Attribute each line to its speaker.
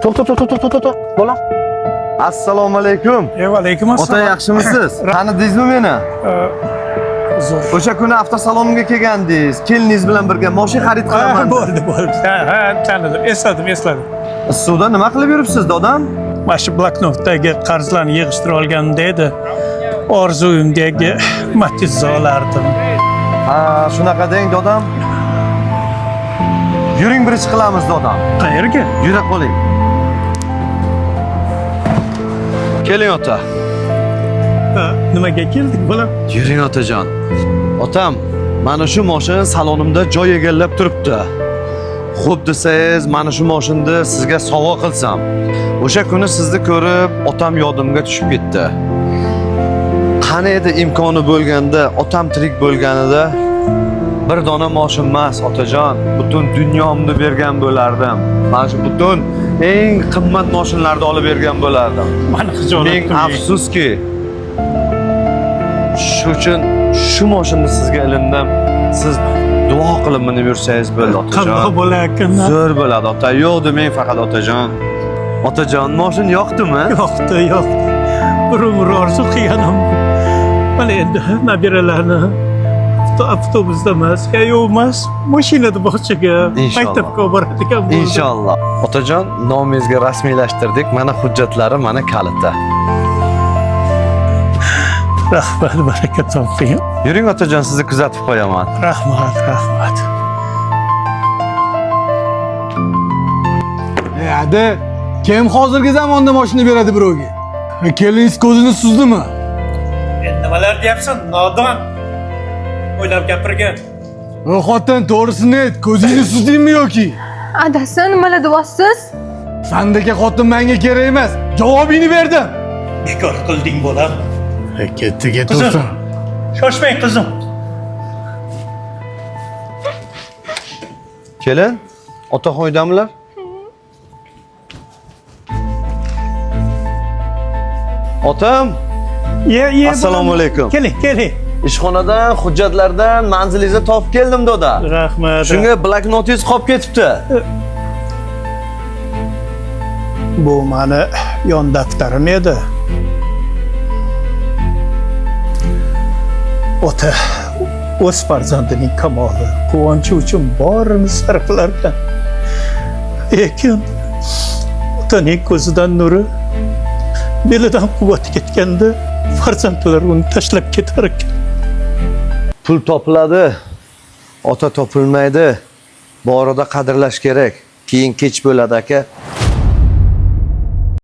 Speaker 1: To'xta. Bolam. Assalomu alaykum.
Speaker 2: Va alaykum
Speaker 1: Ota
Speaker 2: assalom.
Speaker 1: yaxshimisiz? Tanidingizmi meni?
Speaker 2: Zo'r.
Speaker 1: O'sha kuni avtosalonga kelgandingiz. Keliningiz bilan birga mashina xarid qilaman.
Speaker 2: Bo'ldi. Ha, tanidim, esladim.
Speaker 1: Suvda nima qilib yuribsiz, dodam?
Speaker 2: Mana shu bloknotdagi qarzlarni yig'ishtirib olganimda edi. Orzuyimdagi Matiz'ni olardim.
Speaker 1: Ha, shunaqa deng, dodam. Yuring birinchi qilamiz, dodam.
Speaker 2: Qayerga?
Speaker 1: Yura qoling. Keling, ota.
Speaker 2: Nimaga keldik, bolam?
Speaker 1: Yuring, otajon. Otam, mana shu mashina salonimda joy egallab turibdi. Xo'p desangiz, mana shu mashinani sizga sovg'a qilsam. O'sha kuni sizni ko'rib, otam yodimga tushib ketdi. Qani edi imkoni bo'lganda, otam tirik bo'lganida bir dona mashina emas, otajon, butun dunyomni bergan bo'lardim. Mana shu butun eng qimmat mashinalarni olib bergan bo'lardim.
Speaker 2: Mani xijolat
Speaker 1: Ming
Speaker 2: qilmang.
Speaker 1: afsuski, shu uchun shu mashinani sizga ilindim. Siz duo qilib minib yursangiz bo'ldi, otajon.
Speaker 2: Qanday bo'larkan?
Speaker 1: Zo'r bo'ladi, ota. Yo'q demang faqat, otajon. Otajon, mashina yoqdimi?
Speaker 2: Yo'qdi. Bir umr orzu qilganim. Mana endi nabiralarni avtobusda emas, yo'q emas, mashinada bog'chaga, maktabga olib boradigan bo'ldim.
Speaker 1: Inshaalloh. Otajon, nomingizga rasmiylashtirdik. Mana hujjatlari, mana kaliti.
Speaker 2: Rahmat, baraka toping.
Speaker 1: Yuring, otajon, sizni kuzatib qo'yaman.
Speaker 2: Rahmat.
Speaker 3: Hadi, kim hozirgi zamonda mashina beradi birovga? Keliningiz ko'zini suzdimi?
Speaker 2: Endi nimalar deyapsan, nodon? O'ylab gapirgin.
Speaker 3: Xotin, to'g'risini ayt, ko'zingni suzdingmi yoki?
Speaker 4: Adasi nimalar deyapsiz?
Speaker 3: Sandagi xotin menga kerak emas. Javobingni berdim.
Speaker 2: Bekor qilding bolam.
Speaker 3: Ketdi.
Speaker 2: Qizim, shoshmang qizim.
Speaker 1: Kelin, otaxon uydamilar? Otam,
Speaker 2: Ye.
Speaker 1: Assalomu alaykum.
Speaker 2: Keling.
Speaker 1: ishxonadan, hujjatlardan manzilingizni topib keldim, doda.
Speaker 2: Rahmat.
Speaker 1: Shunga bloknotingiz qolib ketibdi.
Speaker 2: Bu mani yon daftarim edi. Ota o'z farzandining kamoli, quvonchi uchun borini sarflar ekan. Lekin otaning ko'zidan nuri, belidan quvvati ketganda farzandlar uni tashlab ketar ekan.
Speaker 1: Pul topiladi, ota topilmaydi. Borida qadrlash kerak. Keyin kech bo'ladi aka.